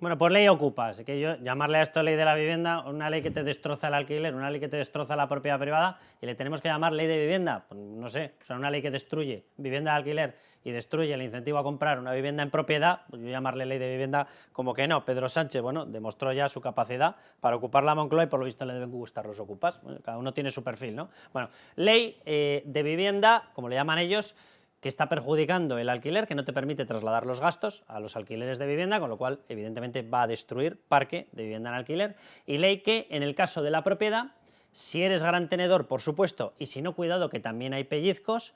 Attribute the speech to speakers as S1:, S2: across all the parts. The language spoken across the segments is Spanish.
S1: Bueno, pues ley Ocupas, que yo llamarle a esto ley de la vivienda, una ley que te destroza el alquiler, una ley que te destroza la propiedad privada, y le tenemos que llamar ley de vivienda, pues no sé, o sea, una ley que destruye vivienda de alquiler y destruye el incentivo a comprar una vivienda en propiedad, pues yo llamarle ley de vivienda como que no. Pedro Sánchez, bueno, demostró ya su capacidad para ocupar la Moncloa y por lo visto le deben gustar los ocupas, bueno, cada uno tiene su perfil, ¿no? Bueno, ley de vivienda, como le llaman ellos, que está perjudicando el alquiler, que no te permite trasladar los gastos a los alquileres de vivienda, con lo cual evidentemente va a destruir parque de vivienda en alquiler, y ley que en el caso de la propiedad, si eres gran tenedor, por supuesto, y si no, cuidado que también hay pellizcos,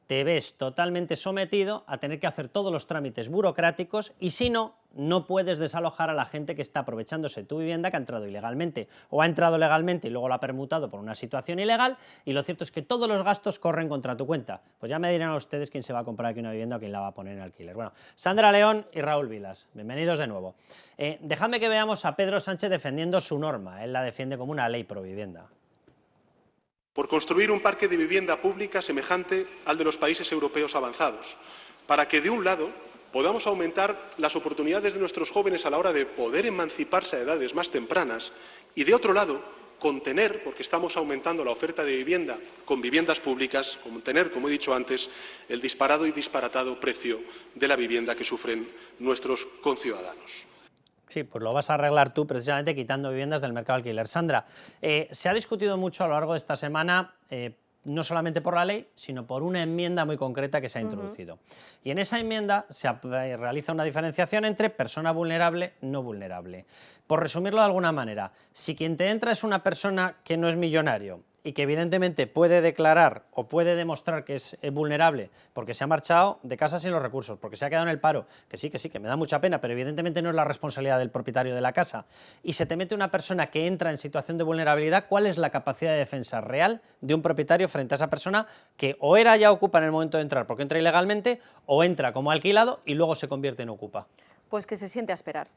S1: te ves totalmente sometido a tener que hacer todos los trámites burocráticos y si no, no puedes desalojar a la gente que está aprovechándose de tu vivienda, que ha entrado ilegalmente o ha entrado legalmente y luego lo ha permutado por una situación ilegal, y lo cierto es que todos los gastos corren contra tu cuenta. Pues ya me dirán a ustedes quién se va a comprar aquí una vivienda o quién la va a poner en alquiler. Bueno, Sandra León y Raúl Vilas, bienvenidos de nuevo. Dejadme que veamos a Pedro Sánchez defendiendo su norma. Él la defiende como una ley pro vivienda.
S2: Por construir un parque de vivienda pública semejante al de los países europeos avanzados, para que, de un lado, podamos aumentar las oportunidades de nuestros jóvenes a la hora de poder emanciparse a edades más tempranas y, de otro lado, contener, porque estamos aumentando la oferta de vivienda con viviendas públicas, contener, como he dicho antes, el disparado y disparatado precio de la vivienda que sufren nuestros conciudadanos.
S1: Sí, pues lo vas a arreglar tú precisamente quitando viviendas del mercado de alquiler. Sandra, se ha discutido mucho a lo largo de esta semana, no solamente por la ley, sino por una enmienda muy concreta que se ha introducido. Y en esa enmienda se realiza una diferenciación entre persona vulnerable y no vulnerable. Por resumirlo de alguna manera, si quien te entra es una persona que no es millonario y que evidentemente puede declarar o puede demostrar que es vulnerable porque se ha marchado de casa sin los recursos, porque se ha quedado en el paro, que sí, que me da mucha pena, pero evidentemente no es la responsabilidad del propietario de la casa, y se te mete una persona que entra en situación de vulnerabilidad, ¿cuál es la capacidad de defensa real de un propietario frente a esa persona que o era ya ocupa en el momento de entrar porque entra ilegalmente o entra como alquilado y luego se convierte en ocupa?
S3: Pues que se siente a esperar.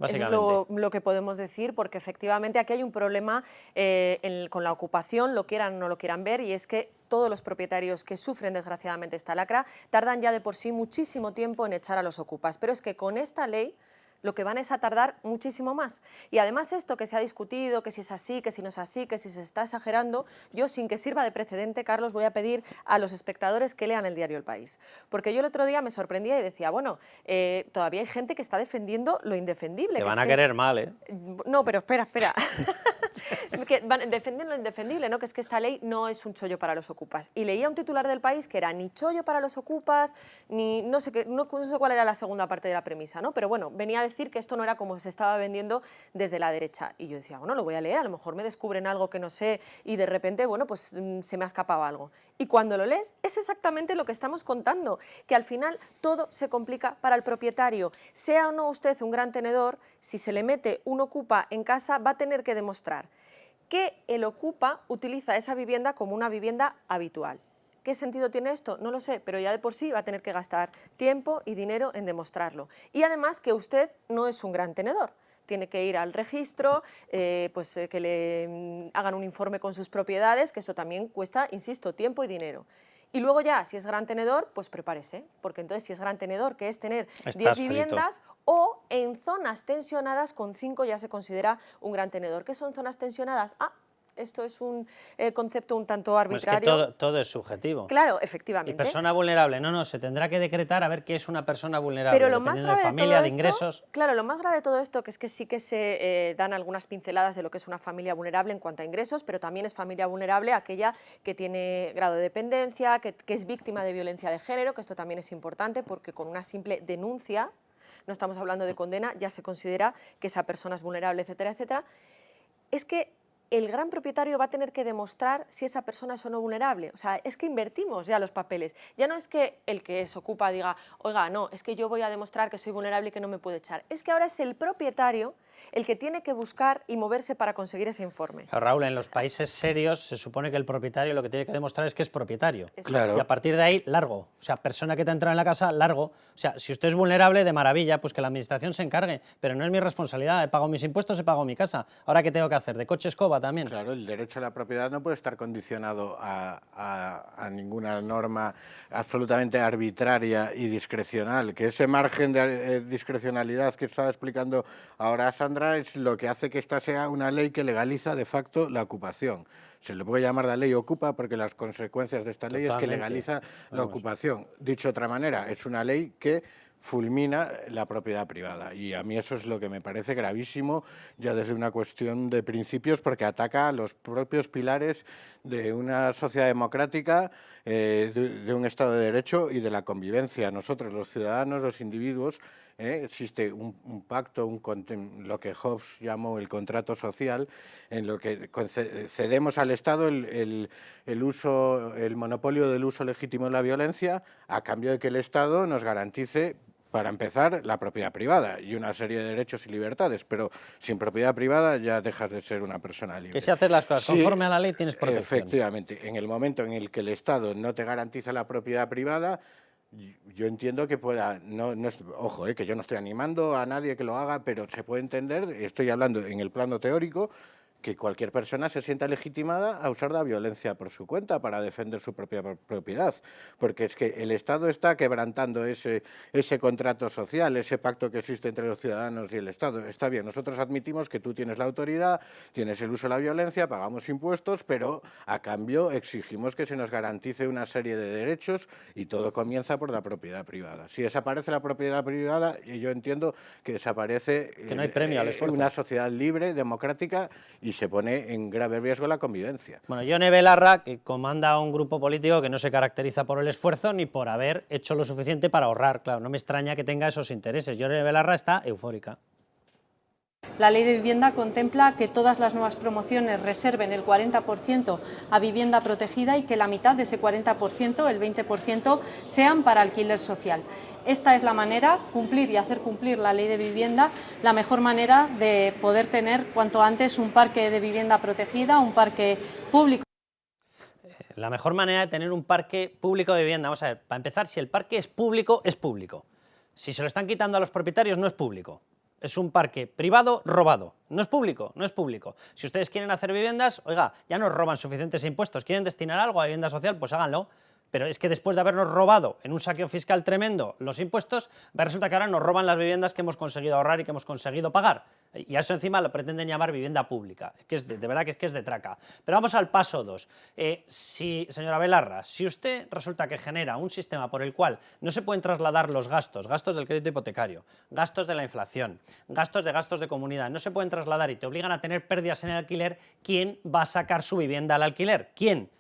S3: Es
S1: Básicamente.
S3: lo que podemos decir, porque efectivamente aquí hay un problema con la ocupación, lo quieran o no lo quieran ver, y es que todos los propietarios que sufren desgraciadamente esta lacra tardan ya de por sí muchísimo tiempo en echar a los ocupas, pero es que con esta ley lo que van es a tardar muchísimo más. Y además esto que se ha discutido, que si es así, que si no es así, que si se está exagerando, yo sin que sirva de precedente, Carlos, voy a pedir a los espectadores que lean el diario El País. Porque yo el otro día me sorprendía y decía, bueno, todavía hay gente que está defendiendo lo indefendible.
S1: Te van a querer mal, ¿eh?
S3: No, pero espera. Que defienden lo indefendible, ¿no? Que es que esta ley no es un chollo para los ocupas. Y leía un titular del País que era ni chollo para los ocupas, ni no sé cuál era la segunda parte de la premisa, ¿no? Pero bueno, venía a decir que esto no era como se estaba vendiendo desde la derecha. Y yo decía, bueno, lo voy a leer, a lo mejor me descubren algo que no sé y de repente, bueno, pues se me ha escapado algo. Y cuando lo lees, es exactamente lo que estamos contando, que al final todo se complica para el propietario. Sea o no usted un gran tenedor, si se le mete un ocupa en casa, va a tener que demostrar que el ocupa utiliza esa vivienda como una vivienda habitual. ¿Qué sentido tiene esto? No lo sé, pero ya de por sí va a tener que gastar tiempo y dinero en demostrarlo. Y además que usted no es un gran tenedor. Tiene que ir al registro, que le hagan un informe con sus propiedades, que eso también cuesta, insisto, tiempo y dinero. Y luego ya, si es gran tenedor, pues prepárese, porque entonces si es gran tenedor, que es tener 10 viviendas, o en zonas tensionadas, con 5 ya se considera un gran tenedor. ¿Qué son zonas tensionadas? Esto es un concepto un tanto arbitrario.
S1: Es que todo es subjetivo.
S3: Claro, efectivamente.
S1: Y persona vulnerable, no, se tendrá que decretar a ver qué es una persona vulnerable,
S3: pero lo más grave
S1: de familia,
S3: todo
S1: de ingresos.
S3: Esto, claro, lo más grave de todo esto que es que sí que se dan algunas pinceladas de lo que es una familia vulnerable en cuanto a ingresos, pero también es familia vulnerable aquella que tiene grado de dependencia, que es víctima de violencia de género, que esto también es importante porque con una simple denuncia, no estamos hablando de condena, ya se considera que esa persona es vulnerable, etcétera, etcétera. Es que el gran propietario va a tener que demostrar si esa persona es o no vulnerable. O sea, es que invertimos ya los papeles. Ya no es que el que se ocupa diga, oiga, no, es que yo voy a demostrar que soy vulnerable y que no me puedo echar. Es que ahora es el propietario el que tiene que buscar y moverse para conseguir ese informe.
S1: Raúl, en los países serios se supone que el propietario lo que tiene que demostrar es que es propietario.
S2: Claro.
S1: Y a partir de ahí, largo. O sea, persona que te ha entrado en la casa, largo. O sea, si usted es vulnerable, de maravilla, pues que la administración se encargue. Pero no es mi responsabilidad. He pagado mis impuestos, he pagado mi casa. Ahora, ¿qué tengo que hacer? ¿De coche escoba? ocupa también.
S4: Claro, el derecho a la propiedad no puede estar condicionado a ninguna norma absolutamente arbitraria y discrecional, que ese margen de discrecionalidad que estaba explicando ahora Sandra es lo que hace que esta sea una ley que legaliza de facto la ocupación. Se le puede llamar la ley Ocupa porque las consecuencias de esta ley es que legaliza la ocupación. Dicho de otra manera, es una ley que fulmina la propiedad privada, y a mí eso es lo que me parece gravísimo ya desde una cuestión de principios, porque ataca a los propios pilares de una sociedad democrática, de un Estado de Derecho y de la convivencia. Nosotros, los ciudadanos, los individuos, existe un pacto, lo que Hobbes llamó el contrato social, en lo que cedemos al Estado el monopolio del uso legítimo de la violencia, a cambio de que el Estado nos garantice, para empezar, la propiedad privada y una serie de derechos y libertades, pero sin propiedad privada ya dejas de ser una persona libre.
S1: Que si haces las cosas conforme a la ley tienes protección.
S4: Efectivamente, en el momento en el que el Estado no te garantiza la propiedad privada, yo entiendo que pueda, ojo, que yo no estoy animando a nadie que lo haga, pero se puede entender, estoy hablando en el plano teórico, que cualquier persona se sienta legitimada a usar la violencia por su cuenta para defender su propia propiedad, porque es que el Estado está quebrantando ese contrato social, ese pacto que existe entre los ciudadanos y el Estado. Está bien, nosotros admitimos que tú tienes la autoridad, tienes el uso de la violencia, pagamos impuestos, pero a cambio exigimos que se nos garantice una serie de derechos, y todo comienza por la propiedad privada. Si desaparece la propiedad privada, yo entiendo que desaparece
S1: que no hay premio al esfuerzo.
S4: Una sociedad libre, democrática, y se pone en grave riesgo la convivencia.
S1: Bueno, Yone Belarra, que comanda un grupo político que no se caracteriza por el esfuerzo ni por haber hecho lo suficiente para ahorrar. Claro, no me extraña que tenga esos intereses. Yone Belarra está eufórica.
S5: La Ley de Vivienda contempla que todas las nuevas promociones reserven el 40% a vivienda protegida y que la mitad de ese 40%, el 20%, sean para alquiler social. Esta es la manera, cumplir y hacer cumplir la Ley de Vivienda, la mejor manera de poder tener cuanto antes un parque de vivienda protegida, un parque público.
S1: La mejor manera de tener un parque público de vivienda, vamos a ver, para empezar, si el parque es público, es público. Si se lo están quitando a los propietarios, no es público. Es un parque privado robado. No es público, no es público. Si ustedes quieren hacer viviendas, oiga, ya nos roban suficientes impuestos. ¿Quieren destinar algo a vivienda social? Pues háganlo. Pero es que después de habernos robado en un saqueo fiscal tremendo los impuestos, resulta que ahora nos roban las viviendas que hemos conseguido ahorrar y que hemos conseguido pagar. Y a eso encima lo pretenden llamar vivienda pública, que es de verdad que es de traca. Pero vamos al paso 2. Señora Belarra, si usted resulta que genera un sistema por el cual no se pueden trasladar los gastos del crédito hipotecario, gastos de la inflación, gastos de comunidad, no se pueden trasladar y te obligan a tener pérdidas en el alquiler, ¿quién va a sacar su vivienda al alquiler? ¿Quién?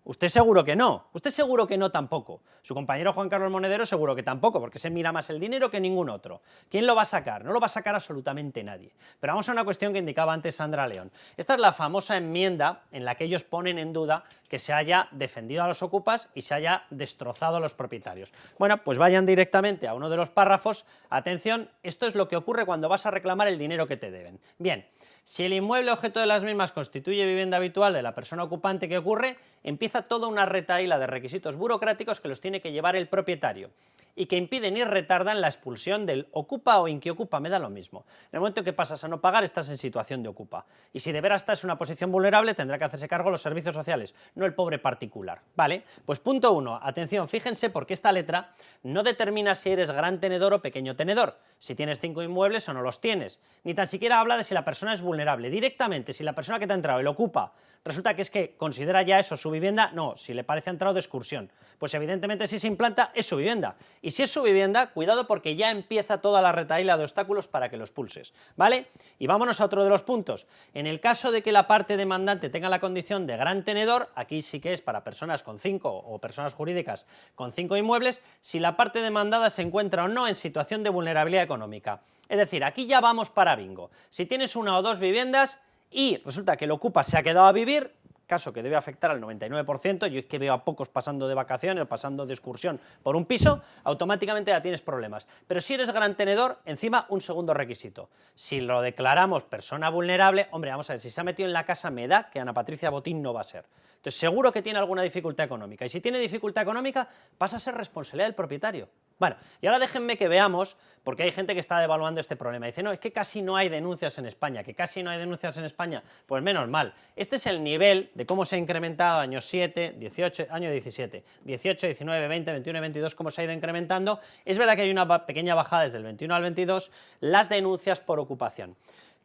S1: Usted seguro que no, usted seguro que no tampoco. Su compañero Juan Carlos Monedero seguro que tampoco, porque se mira más el dinero que ningún otro. ¿Quién lo va a sacar? No lo va a sacar absolutamente nadie. Pero vamos a una cuestión que indicaba antes Sandra León. Esta es la famosa enmienda en la que ellos ponen en duda que se haya defendido a los ocupas y se haya destrozado a los propietarios. Bueno, pues vayan directamente a uno de los párrafos. Atención, esto es lo que ocurre cuando vas a reclamar el dinero que te deben. Bien. Si el inmueble objeto de las mismas constituye vivienda habitual de la persona ocupante, ¿qué ocurre? Empieza toda una retahíla de requisitos burocráticos que los tiene que llevar el propietario y que impiden y retardan la expulsión del ocupa o inquiocupa, me da lo mismo. En el momento que pasas a no pagar, estás en situación de ocupa. Y si de veras estás en una posición vulnerable, tendrá que hacerse cargo los servicios sociales, no el pobre particular. ¿Vale? Pues punto 1, atención, fíjense porque esta letra no determina si eres gran tenedor o pequeño tenedor, si tienes 5 inmuebles o no los tienes, ni tan siquiera habla de si la persona es vulnerable. Directamente, si la persona que te ha entrado y lo ocupa, resulta que es que considera ya eso su vivienda, no, si le parece ha entrado de excursión, pues evidentemente si se implanta es su vivienda. Y si es su vivienda, cuidado porque ya empieza toda la retahíla de obstáculos para que los pulses, ¿vale? Y vámonos a otro de los puntos. En el caso de que la parte demandante tenga la condición de gran tenedor, aquí sí que es para personas con 5 o personas jurídicas con 5 inmuebles, si la parte demandada se encuentra o no en situación de vulnerabilidad económica. Es decir, aquí ya vamos para bingo. Si tienes 1 o 2 viviendas y resulta que el ocupa se ha quedado a vivir, caso que debe afectar al 99%, yo es que veo a pocos pasando de vacaciones o pasando de excursión por un piso, automáticamente ya tienes problemas. Pero si eres gran tenedor, encima un segundo requisito. Si lo declaramos persona vulnerable, hombre, vamos a ver, si se ha metido en la casa me da que Ana Patricia Botín no va a ser. Entonces seguro que tiene alguna dificultad económica y si tiene dificultad económica pasa a ser responsabilidad del propietario. Bueno, y ahora déjenme que veamos, porque hay gente que está devaluando este problema. Dice, no, es que casi no hay denuncias en España, que casi no hay denuncias en España. Pues menos mal. Este es el nivel de cómo se ha incrementado años 7, 18, año 17, 18, 19, 20, 21 y 22, cómo se ha ido incrementando. Es verdad que hay una pequeña bajada desde el 21 al 22, las denuncias por ocupación.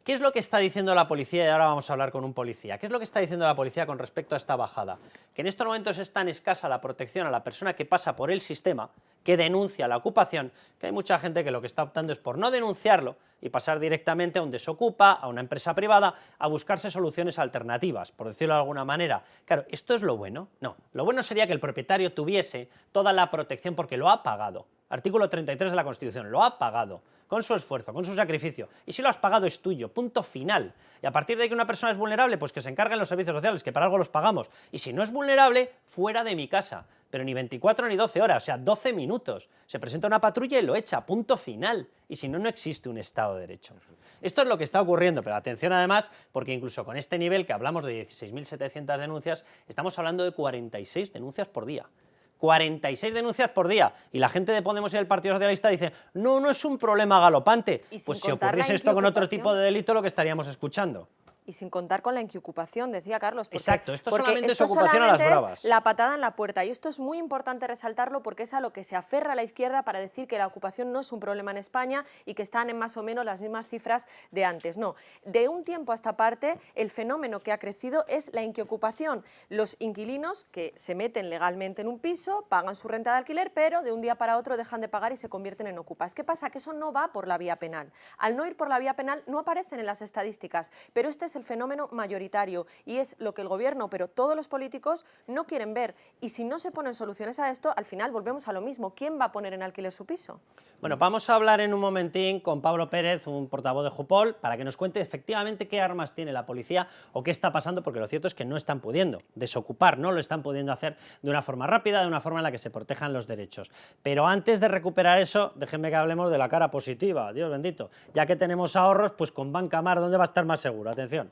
S1: ¿Qué es lo que está diciendo la policía? Y ahora vamos a hablar con un policía. ¿Qué es lo que está diciendo la policía con respecto a esta bajada? Que en estos momentos es tan escasa la protección a la persona que pasa por el sistema, que denuncia la ocupación, que hay mucha gente que lo que está optando es por no denunciarlo y pasar directamente a un desocupa, a una empresa privada, a buscarse soluciones alternativas, por decirlo de alguna manera. Claro, ¿esto es lo bueno? No. Lo bueno sería que el propietario tuviese toda la protección porque lo ha pagado. Artículo 33 de la Constitución, lo ha pagado, con su esfuerzo, con su sacrificio, y si lo has pagado es tuyo, punto final. Y a partir de que una persona es vulnerable, pues que se encarguen los servicios sociales, que para algo los pagamos, y si no es vulnerable, fuera de mi casa, pero ni 24 ni 12 horas, o sea, 12 minutos. Se presenta una patrulla y lo echa, punto final, y si no, no existe un Estado de Derecho. Esto es lo que está ocurriendo, pero atención además, porque incluso con este nivel que hablamos de 16.700 denuncias, estamos hablando de 46 denuncias por día. 46 denuncias por día, y la gente de Podemos y del Partido Socialista dice, no, no es un problema galopante. Pues si ocurriese esto con otro tipo de delito, lo que estaríamos escuchando.
S3: Y sin contar con la inquiocupación, decía Carlos.
S1: Exacto, esto solamente es ocupación a las bravas.
S3: Es la patada en la puerta, y esto es muy importante resaltarlo porque es a lo que se aferra la izquierda para decir que la ocupación no es un problema en España y que están en más o menos las mismas cifras de antes. No, de un tiempo a esta parte el fenómeno que ha crecido es la inquiocupación. Los inquilinos que se meten legalmente en un piso, pagan su renta de alquiler, pero de un día para otro dejan de pagar y se convierten en ocupas. ¿Qué pasa? Que eso no va por la vía penal. Al no ir por la vía penal no aparecen en las estadísticas, pero este es el fenómeno mayoritario y es lo que el gobierno, pero todos los políticos no quieren ver. Y si no se ponen soluciones a esto, al final volvemos a lo mismo. ¿Quién va a poner en alquiler su piso?
S1: Bueno, vamos a hablar en un momentín con Pablo Pérez, un portavoz de Jupol, para que nos cuente efectivamente qué armas tiene la policía o qué está pasando, porque lo cierto es que no están pudiendo desocupar, no lo están pudiendo hacer de una forma rápida, de una forma en la que se protejan los derechos. Pero antes de recuperar eso, déjenme que hablemos de la cara positiva, Dios bendito. Ya que tenemos ahorros, pues con Banca Mar, ¿dónde va a estar más seguro? Atención.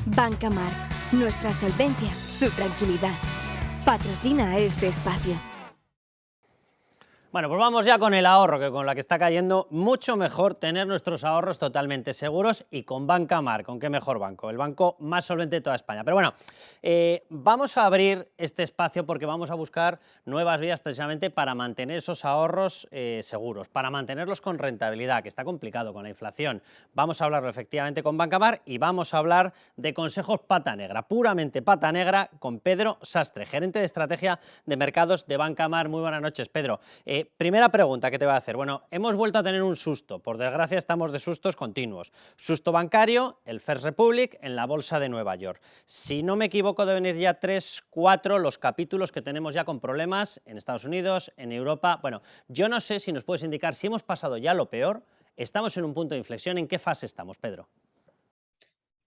S6: Banca Mar, nuestra solvencia, su tranquilidad. Patrocina este espacio.
S1: Bueno, pues vamos ya con el ahorro, que con la que está cayendo, mucho mejor tener nuestros ahorros totalmente seguros y con Banca Mar. ¿Con qué mejor banco? El banco más solvente de toda España. Pero bueno, vamos a abrir este espacio porque vamos a buscar nuevas vías precisamente para mantener esos ahorros seguros, para mantenerlos con rentabilidad, que está complicado con la inflación. Vamos a hablarlo efectivamente con Banca Mar y vamos a hablar de consejos pata negra, puramente pata negra, con Pedro Sastre, gerente de estrategia de mercados de Banca Mar. Muy buenas noches, Pedro. Primera pregunta que te voy a hacer. Bueno, hemos vuelto a tener un susto. Por desgracia estamos de sustos continuos. Susto bancario, el First Republic en la bolsa de Nueva York. Si no me equivoco, deben ir ya 3, 4 los capítulos que tenemos ya con problemas en Estados Unidos, en Europa. Bueno, yo no sé si nos puedes indicar si hemos pasado ya lo peor. Estamos en un punto de inflexión. ¿En qué fase estamos, Pedro?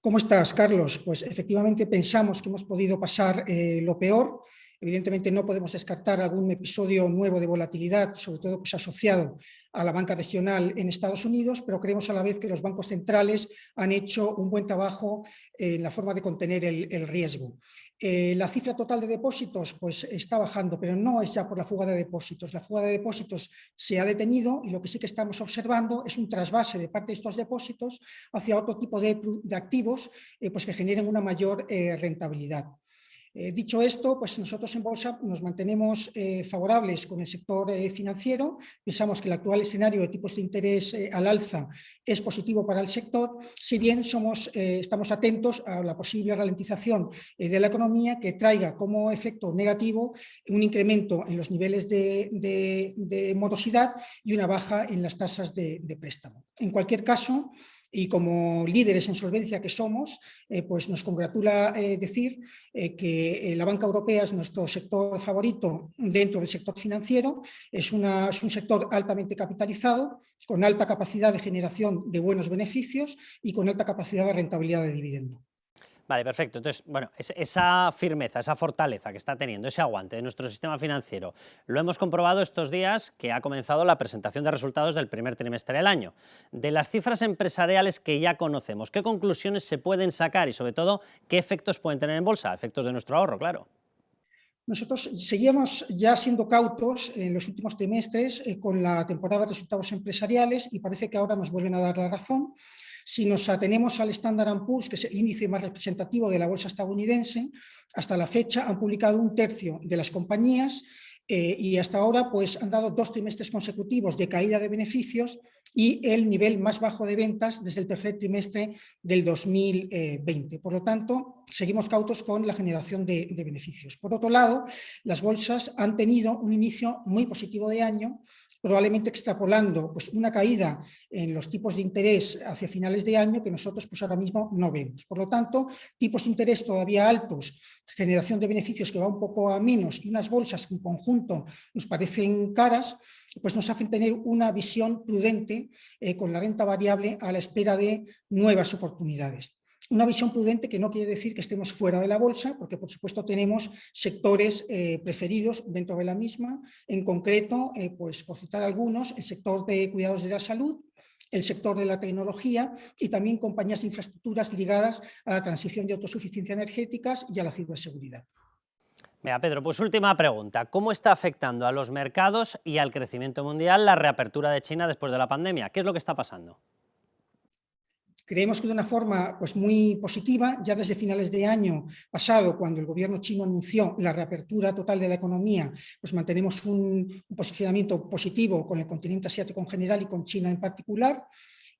S7: ¿Cómo estás, Carlos? Pues efectivamente pensamos que hemos podido pasar lo peor. Evidentemente no podemos descartar algún episodio nuevo de volatilidad, sobre todo pues, asociado a la banca regional en Estados Unidos, pero creemos a la vez que los bancos centrales han hecho un buen trabajo en la forma de contener el riesgo. La cifra total de depósitos pues, está bajando, pero no es ya por la fuga de depósitos. La fuga de depósitos se ha detenido y lo que sí que estamos observando es un trasvase de parte de estos depósitos hacia otro tipo de activos pues, que generen una mayor rentabilidad. Dicho esto, pues nosotros en Bolsa nos mantenemos favorables con el sector financiero. Pensamos que el actual escenario de tipos de interés al alza es positivo para el sector, si bien estamos atentos a la posible ralentización de la economía que traiga como efecto negativo un incremento en los niveles de morosidad y una baja en las tasas de préstamo. En cualquier caso, y como líderes en solvencia que somos, pues nos congratula decir que la banca europea es nuestro sector favorito dentro del sector financiero, es un sector altamente capitalizado, con alta capacidad de generación de buenos beneficios y con alta capacidad de rentabilidad de dividendo.
S1: Vale, perfecto. Entonces, bueno, esa firmeza, esa fortaleza que está teniendo, ese aguante de nuestro sistema financiero, lo hemos comprobado estos días que ha comenzado la presentación de resultados del primer trimestre del año. De las cifras empresariales que ya conocemos, ¿qué conclusiones se pueden sacar y, sobre todo, qué efectos pueden tener en bolsa? Efectos de nuestro ahorro, claro.
S7: Nosotros seguíamos ya siendo cautos en los últimos trimestres con la temporada de resultados empresariales y parece que ahora nos vuelven a dar la razón. Si nos atenemos al Standard & Poor's, que es el índice más representativo de la bolsa estadounidense, hasta la fecha han publicado 1/3 de las compañías y hasta ahora pues, han dado 2 trimestres consecutivos de caída de beneficios y el nivel más bajo de ventas desde el tercer trimestre del 2020. Por lo tanto, seguimos cautos con la generación de beneficios. Por otro lado, las bolsas han tenido un inicio muy positivo de año, probablemente extrapolando pues, una caída en los tipos de interés hacia finales de año que nosotros pues, ahora mismo no vemos. Por lo tanto, tipos de interés todavía altos, generación de beneficios que va un poco a menos y unas bolsas que en conjunto nos parecen caras, pues nos hacen tener una visión prudente con la renta variable a la espera de nuevas oportunidades. Una visión prudente que no quiere decir que estemos fuera de la bolsa, porque por supuesto tenemos sectores preferidos dentro de la misma, en concreto, pues por citar algunos, el sector de cuidados de la salud, el sector de la tecnología y también compañías de infraestructuras ligadas a la transición de autosuficiencia energética y a la ciberseguridad.
S1: Mira, Pedro, pues última pregunta. ¿Cómo está afectando a los mercados y al crecimiento mundial la reapertura de China después de la pandemia? ¿Qué es lo que está pasando?
S7: Creemos que de una forma pues, muy positiva, ya desde finales de año pasado, cuando el gobierno chino anunció la reapertura total de la economía, pues mantenemos un posicionamiento positivo con el continente asiático en general y con China en particular.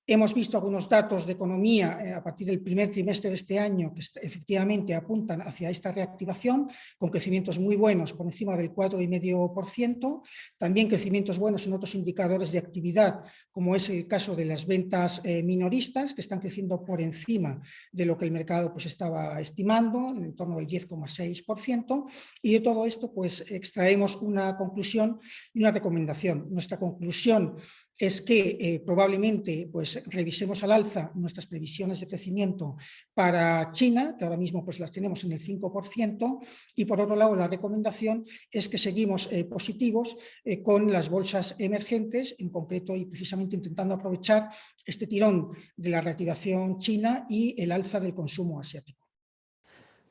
S7: Hemos visto algunos datos de economía a partir del primer trimestre de este año que efectivamente apuntan hacia esta reactivación, con crecimientos muy buenos por encima del 4,5%, también crecimientos buenos en otros indicadores de actividad, como es el caso de las ventas minoristas, que están creciendo por encima de lo que el mercado pues, estaba estimando, en torno del 10,6%, y de todo esto pues, extraemos una conclusión y una recomendación. Nuestra conclusión es que probablemente pues, revisemos al alza nuestras previsiones de crecimiento para China, que ahora mismo pues, las tenemos en el 5%, y por otro lado la recomendación es que seguimos positivos con las bolsas emergentes, en concreto y precisamente intentando aprovechar este tirón de la reactivación china y el alza del consumo asiático.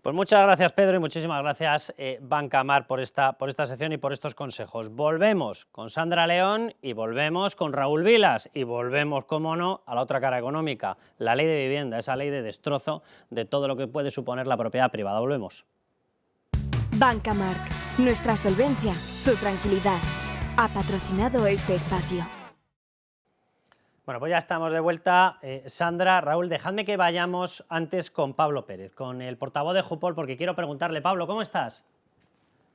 S1: Pues muchas gracias, Pedro, y muchísimas gracias, Banca Mar, por esta sección y por estos consejos. Volvemos con Sandra León y volvemos con Raúl Vilas y volvemos, cómo no, a la otra cara económica, la ley de vivienda, esa ley de destrozo de todo lo que puede suponer la propiedad privada. Volvemos.
S6: Banca Marc, nuestra solvencia, su tranquilidad. Ha patrocinado este espacio.
S1: Bueno, pues ya estamos de vuelta. Sandra, Raúl, dejadme que vayamos antes con Pablo Pérez, con el portavoz de Jupol, porque quiero preguntarle, Pablo, ¿cómo estás?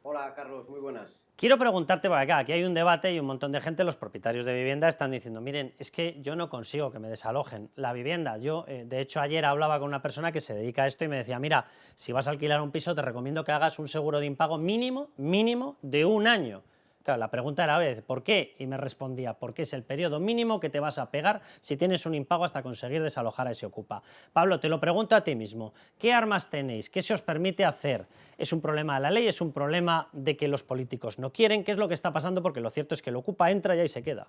S8: Hola, Carlos, muy buenas.
S1: Quiero preguntarte, porque acá, aquí hay un debate y un montón de gente, los propietarios de vivienda están diciendo, miren, es que yo no consigo que me desalojen la vivienda. Yo, de hecho, ayer hablaba con una persona que se dedica a esto y me decía, mira, si vas a alquilar un piso te recomiendo que hagas un seguro de impago mínimo de 1 año. Claro, la pregunta era, ¿por qué? Y me respondía, porque es el periodo mínimo que te vas a pegar si tienes un impago hasta conseguir desalojar a ese ocupa. Pablo, te lo pregunto a ti mismo, ¿qué armas tenéis? ¿Qué se os permite hacer? ¿Es un problema de la ley? ¿Es un problema de que los políticos no quieren? ¿Qué es lo que está pasando? Porque lo cierto es que el ocupa entra y ahí se queda.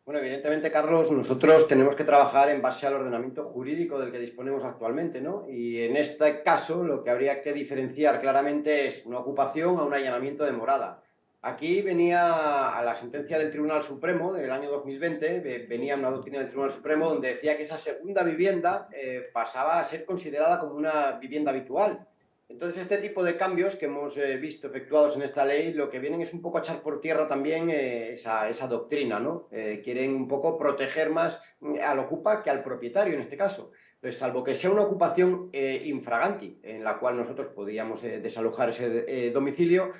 S8: Bueno, evidentemente, Carlos, nosotros tenemos que trabajar en base al ordenamiento jurídico del que disponemos actualmente, ¿no? Y en este caso lo que habría que diferenciar claramente es una ocupación a un allanamiento de morada. Aquí venía a la sentencia del Tribunal Supremo del año 2020, venía una doctrina del Tribunal Supremo donde decía que esa segunda vivienda pasaba a ser considerada como una vivienda habitual. Entonces, este tipo de cambios que hemos visto efectuados en esta ley, lo que vienen es un poco a echar por tierra también esa doctrina, ¿no? Quieren un poco proteger más al ocupa que al propietario en este caso. Entonces, salvo que sea una ocupación infraganti, en la cual nosotros podíamos desalojar ese domicilio,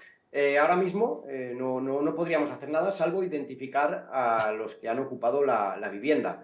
S8: ahora mismo no podríamos hacer nada salvo identificar a los que han ocupado la vivienda.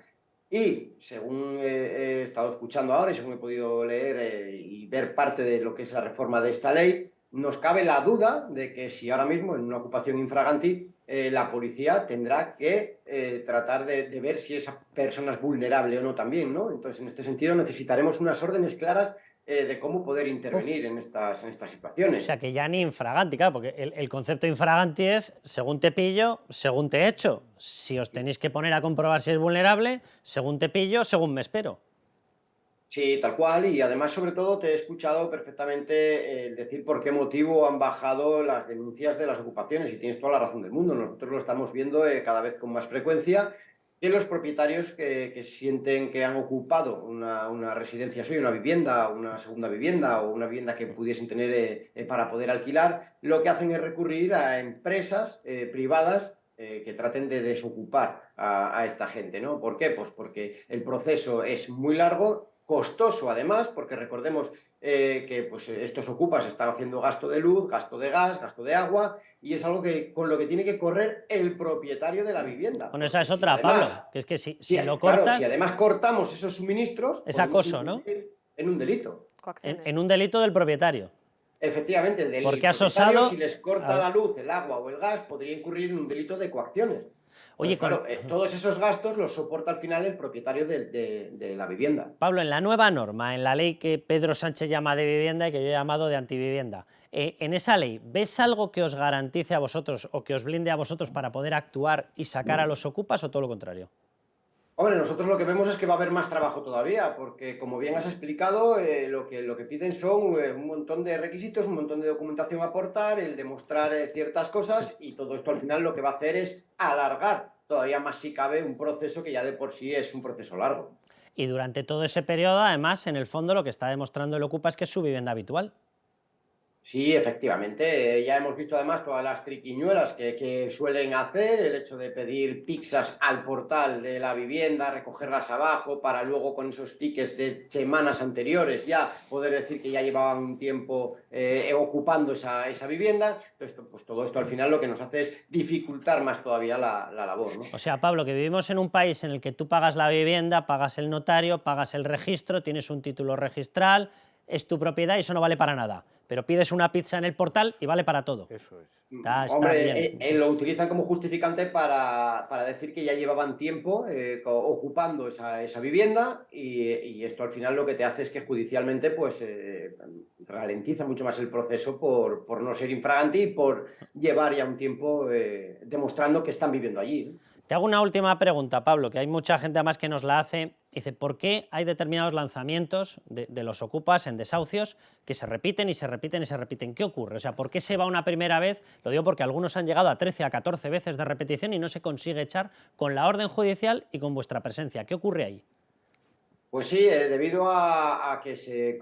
S8: Y según he estado escuchando ahora y según he podido leer y ver parte de lo que es la reforma de esta ley, nos cabe la duda de que si ahora mismo en una ocupación infraganti la policía tendrá que tratar de ver si esa persona es vulnerable o no también, ¿no? Entonces, en este sentido necesitaremos unas órdenes claras de cómo poder intervenir en estas situaciones.
S1: O sea, que ya ni infraganti, claro, porque el concepto infraganti es según te pillo, según te echo. Si os tenéis que poner a comprobar si es vulnerable, según te pillo, según me espero.
S8: Sí, tal cual, y además sobre todo te he escuchado perfectamente decir por qué motivo han bajado las denuncias de las ocupaciones y tienes toda la razón del mundo. Nosotros lo estamos viendo cada vez con más frecuencia, que los propietarios que sienten que han ocupado una residencia suya, una vivienda, una segunda vivienda o una vivienda que pudiesen tener para poder alquilar, lo que hacen es recurrir a empresas privadas que traten de desocupar a esta gente, ¿no? ¿Por qué? Pues porque el proceso es muy largo, costoso además, porque recordemos que pues, estos ocupas están haciendo gasto de luz, gasto de gas, gasto de agua, y es algo con lo que tiene que correr el propietario de la vivienda.
S1: Bueno, esa es
S8: Si
S1: otra, Pablo,
S8: además,
S1: que es que si lo
S8: claro, si
S1: cortas,
S8: además cortamos esos suministros,
S1: es
S8: podemos
S1: acoso, ¿no?
S8: incurrir en un delito.
S3: Coacciones.
S1: En un delito del propietario.
S8: Efectivamente, del
S1: Porque has
S8: propietario,
S1: osado
S8: si les corta la luz, el agua o el gas, podría incurrir en un delito de coacciones.
S1: Oye,
S8: Pues, claro, todos esos gastos los soporta al final el propietario de la vivienda.
S1: Pablo, en la nueva norma, en la ley que Pedro Sánchez llama de vivienda y que yo he llamado de antivivienda, en esa ley, ¿ves algo que os garantice a vosotros o que os blinde a vosotros para poder actuar y sacar a los ocupas o todo lo contrario?
S8: Hombre, nosotros lo que vemos es que va a haber más trabajo todavía, porque como bien has explicado, lo que piden son un montón de requisitos, un montón de documentación a aportar, el demostrar ciertas cosas, y todo esto al final lo que va a hacer es alargar todavía más si cabe un proceso que ya de por sí es un proceso largo.
S1: Y durante todo ese periodo, además, en el fondo lo que está demostrando el ocupa es que es su vivienda habitual.
S8: Sí, efectivamente. Ya hemos visto además todas las triquiñuelas que suelen hacer, el hecho de pedir pizzas al portal de la vivienda, recogerlas abajo, para luego con esos tickets de semanas anteriores ya poder decir que ya llevaban un tiempo ocupando esa vivienda. Entonces, pues todo esto al final lo que nos hace es dificultar más todavía la labor, ¿no?
S1: O sea, Pablo, que vivimos en un país en el que tú pagas la vivienda, pagas el notario, pagas el registro, tienes un título registral, es tu propiedad y eso no vale para nada. Pero pides una pizza en el portal y vale para todo.
S4: Eso es.
S1: Está
S8: Hombre,
S1: bien.
S8: lo utilizan como justificante para decir que ya llevaban tiempo ocupando esa vivienda, y esto al final lo que te hace es que judicialmente pues ralentiza mucho más el proceso por no ser infragante y por llevar ya un tiempo demostrando que están viviendo allí, ¿no?
S1: Te hago una última pregunta, Pablo, que hay mucha gente además que nos la hace. Dice, ¿por qué hay determinados lanzamientos de los ocupas en desahucios que se repiten y se repiten y se repiten? ¿Qué ocurre? O sea, ¿por qué se va una primera vez? Lo digo porque algunos han llegado a 13, a 14 veces de repetición y no se consigue echar con la orden judicial y con vuestra presencia. ¿Qué ocurre ahí?
S8: Pues sí, debido a que se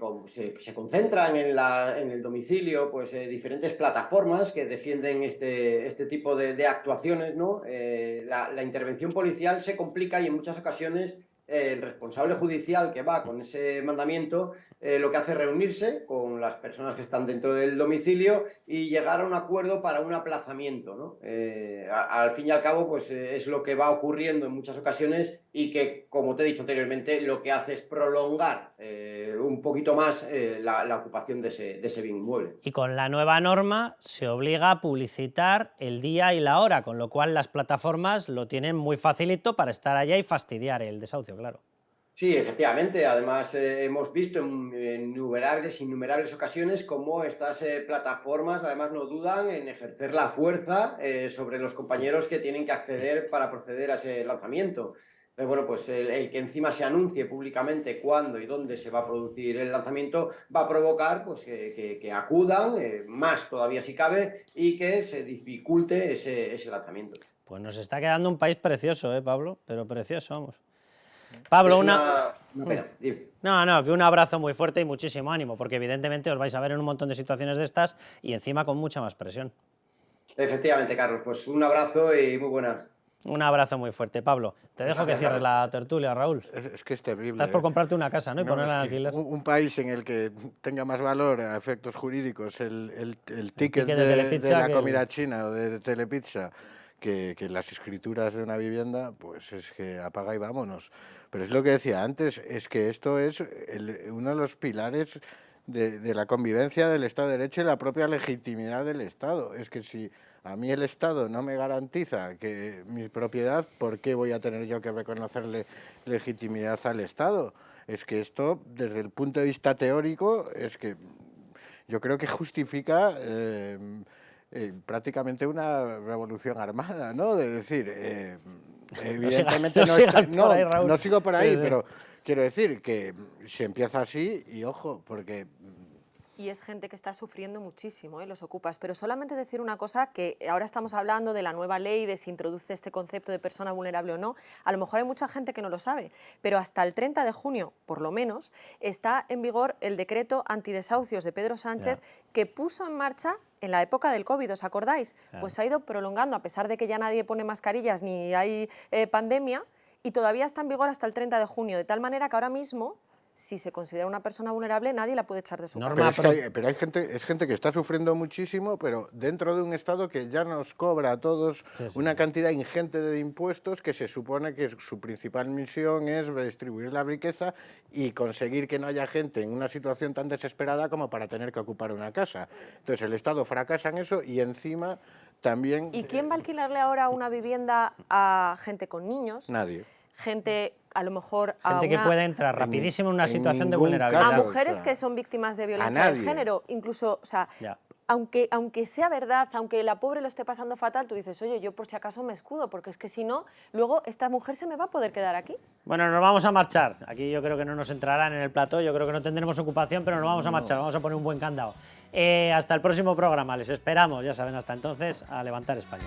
S8: concentran en el domicilio pues, diferentes plataformas que defienden este tipo de actuaciones, ¿no? La intervención policial se complica, y en muchas ocasiones el responsable judicial que va con ese mandamiento lo que hace es reunirse con las personas que están dentro del domicilio y llegar a un acuerdo para un aplazamiento, ¿no? Al fin y al cabo, pues es lo que va ocurriendo en muchas ocasiones, y que, como te he dicho anteriormente, lo que hace es prolongar un poquito más la ocupación de ese bien inmueble.
S1: Y con la nueva norma se obliga a publicitar el día y la hora, con lo cual las plataformas lo tienen muy facilito para estar allá y fastidiar el desahucio, claro.
S8: Sí, efectivamente. Además, hemos visto en innumerables ocasiones cómo estas plataformas además no dudan en ejercer la fuerza sobre los compañeros que tienen que acceder para proceder a ese lanzamiento. Pero bueno, pues el que encima se anuncie públicamente cuándo y dónde se va a producir el lanzamiento va a provocar pues, que acudan, más todavía si cabe, y que se dificulte ese lanzamiento.
S1: Pues nos está quedando un país precioso, Pablo? Pero precioso, vamos. Pablo,
S8: Es una pena. Dime.
S1: No, que un abrazo muy fuerte y muchísimo ánimo, porque evidentemente os vais a ver en un montón de situaciones de estas y encima con mucha más presión.
S8: Efectivamente, Carlos, pues un abrazo y muy buenas.
S1: Un abrazo muy fuerte, Pablo. Te dejo que cierres la tertulia, Raúl.
S4: Es que es terrible.
S1: Estás por comprarte una casa, ¿no? Y ponerla en alquiler.
S4: Un país en el que tenga más valor a efectos jurídicos el ticket
S1: de
S4: de
S1: Telepizza
S4: la
S1: que
S4: comida china o de Telepizza que las escrituras de una vivienda, pues es que apaga y vámonos. Pero es lo que decía antes, es que esto es uno de los pilares de la convivencia del Estado de Derecho y la propia legitimidad del Estado. Es que si a mí el Estado no me garantiza que mi propiedad, ¿por qué voy a tener yo que reconocerle legitimidad al Estado? Es que esto, desde el punto de vista teórico, es que yo creo que justifica prácticamente una revolución armada, ¿no? De decir... evidentemente
S1: no sigas
S4: estoy-
S1: por ahí, Raúl.
S4: no sigo por ahí,
S1: Sí, sí.
S4: pero quiero decir que se empieza así y ojo, porque
S3: Y es gente que está sufriendo muchísimo, los ocupas. Pero solamente decir una cosa, que ahora estamos hablando de la nueva ley, de si introduce este concepto de persona vulnerable o no. A lo mejor hay mucha gente que no lo sabe, pero hasta el 30 de junio, por lo menos, está en vigor el decreto antidesahucios de Pedro Sánchez, que puso en marcha en la época del COVID, ¿os acordáis? Pues se ha ido prolongando, a pesar de que ya nadie pone mascarillas ni hay pandemia, y todavía está en vigor hasta el 30 de junio, de tal manera que ahora mismo, si se considera una persona vulnerable, nadie la puede echar de su
S1: Norma
S3: casa.
S4: pero hay gente que está sufriendo muchísimo, pero dentro de un Estado que ya nos cobra a todos una cantidad ingente de impuestos, que se supone que su principal misión es redistribuir la riqueza y conseguir que no haya gente en una situación tan desesperada como para tener que ocupar una casa. Entonces el Estado fracasa en eso y encima también...
S3: ¿Y quién va a alquilarle ahora una vivienda a gente con niños?
S4: Nadie.
S3: Gente, a lo mejor, a
S1: Gente que
S3: una-
S1: puede entrar rapidísimo en una
S4: en
S1: situación de
S4: ningún
S1: vulnerabilidad.
S3: a
S4: caso.
S3: mujeres
S4: o sea,
S3: que son víctimas de violencia
S4: nadie.
S3: de género, incluso, o sea,
S1: Ya.
S3: aunque sea verdad, aunque la pobre lo esté pasando fatal, tú dices, oye, yo por si acaso me escudo, porque es que si no, luego esta mujer se me va a poder quedar aquí.
S1: Bueno, nos vamos a marchar. Aquí yo creo que no nos entrarán en el plató, yo creo que no tendremos ocupación, pero nos vamos a marchar, vamos a poner un buen candado. Hasta el próximo programa, les esperamos, ya saben, hasta entonces, a levantar España.